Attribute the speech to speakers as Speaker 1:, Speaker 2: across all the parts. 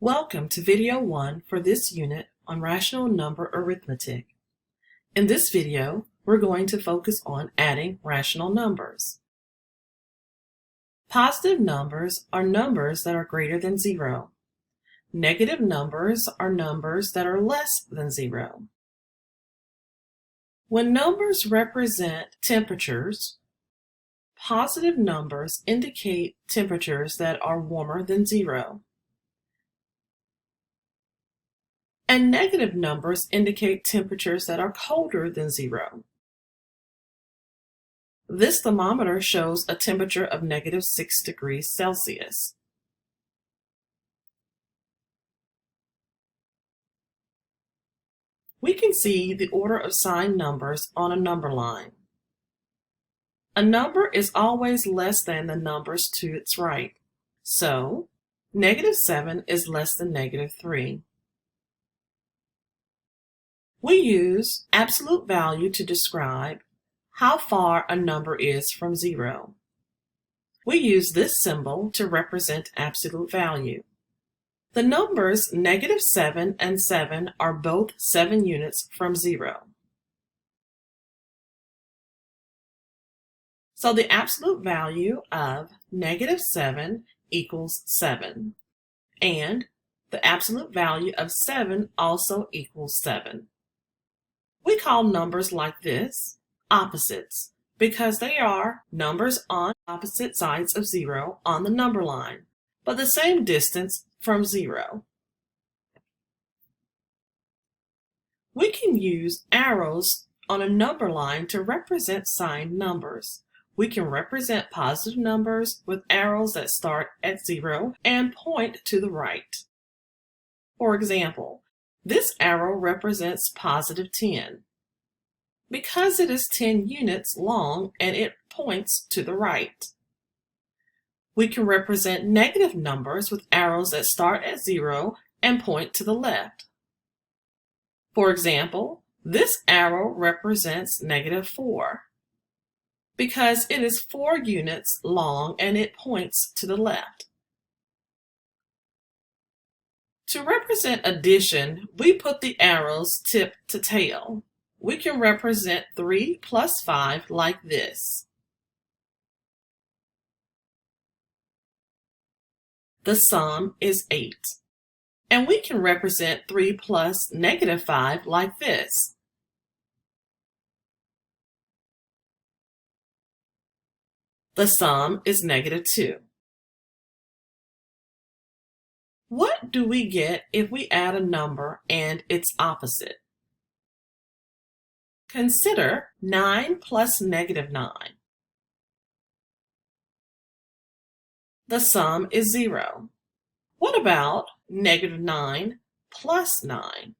Speaker 1: Welcome to video 1 for this unit on rational number arithmetic. In this video, we're going to focus on adding rational numbers. Positive numbers are numbers that are greater than 0. Negative numbers are numbers that are less than 0. When numbers represent temperatures, positive numbers indicate temperatures that are warmer than 0. And negative numbers indicate temperatures that are colder than 0. This thermometer shows a temperature of -6 degrees Celsius. We can see the order of signed numbers on a number line. A number is always less than the numbers to its right. So, -7 is less than -3. We use absolute value to describe how far a number is from 0. We use this symbol to represent absolute value. The numbers -7 and 7 are both 7 units from 0. So the absolute value of -7 equals 7, and the absolute value of 7 also equals 7. We call numbers like this opposites because they are numbers on opposite sides of 0 on the number line, but the same distance from 0. We can use arrows on a number line to represent signed numbers. We can represent positive numbers with arrows that start at 0 and point to the right. For example, this arrow represents +10 because it is 10 units long and it points to the right. We can represent negative numbers with arrows that start at 0 and point to the left. For example, this arrow represents -4 because it is 4 units long and it points to the left. To represent addition, we put the arrows tip to tail. We can represent 3 plus 5 like this. The sum is 8. And we can represent 3 plus -5 like this. The sum is -2. What do we get if we add a number and its opposite? Consider 9 plus -9. The sum is 0. What about -9 plus 9?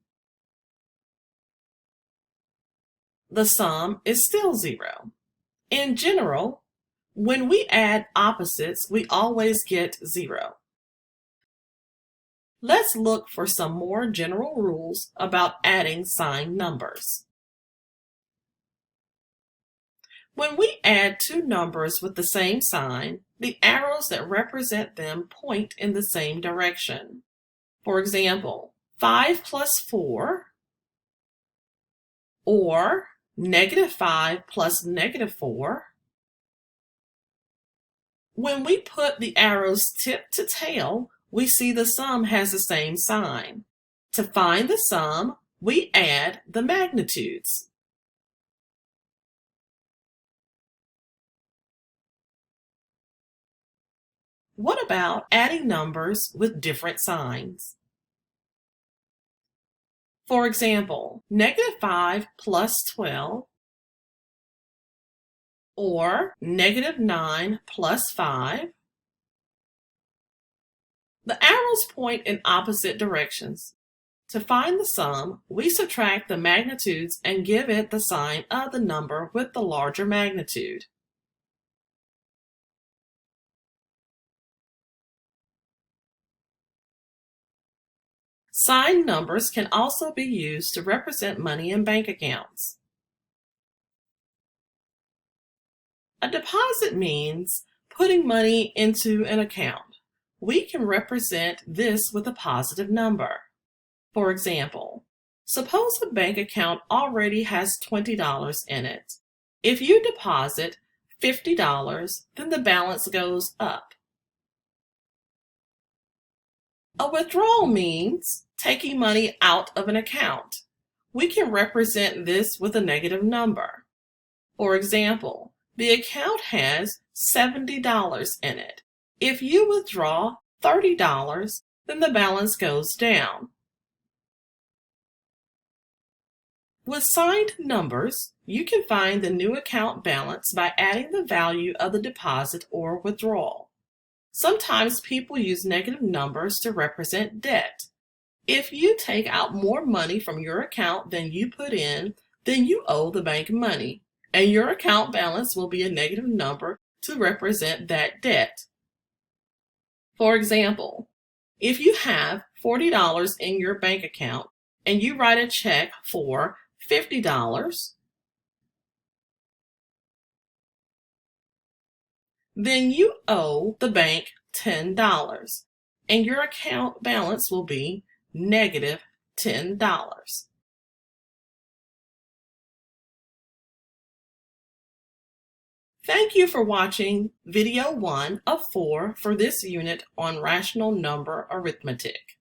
Speaker 1: The sum is still 0. In general, when we add opposites, we always get 0. Let's look for some more general rules about adding signed numbers. When we add two numbers with the same sign, the arrows that represent them point in the same direction. For example, 5 plus 4 or -5 plus -4. When we put the arrows tip to tail, we see the sum has the same sign. To find the sum, we add the magnitudes. What about adding numbers with different signs? For example, -5 plus 12 or -9 plus 5. The arrows point in opposite directions. To find the sum, we subtract the magnitudes and give it the sign of the number with the larger magnitude. Signed numbers can also be used to represent money in bank accounts. A deposit means putting money into an account, we can represent this with a positive number. For example, suppose a bank account already has $20 in it. If you deposit $50, then the balance goes up. A withdrawal means taking money out of an account. We can represent this with a negative number. For example, the account has $70 in it. If you withdraw $30, then the balance goes down. With signed numbers, you can find the new account balance by adding the value of the deposit or withdrawal. Sometimes people use negative numbers to represent debt. If you take out more money from your account than you put in, then you owe the bank money, and your account balance will be a negative number to represent that debt. For example, if you have $40 in your bank account and you write a check for $50, then you owe the bank $10, and your account balance will be negative $10. Thank you for watching video 1 of 4 for this unit on rational number arithmetic.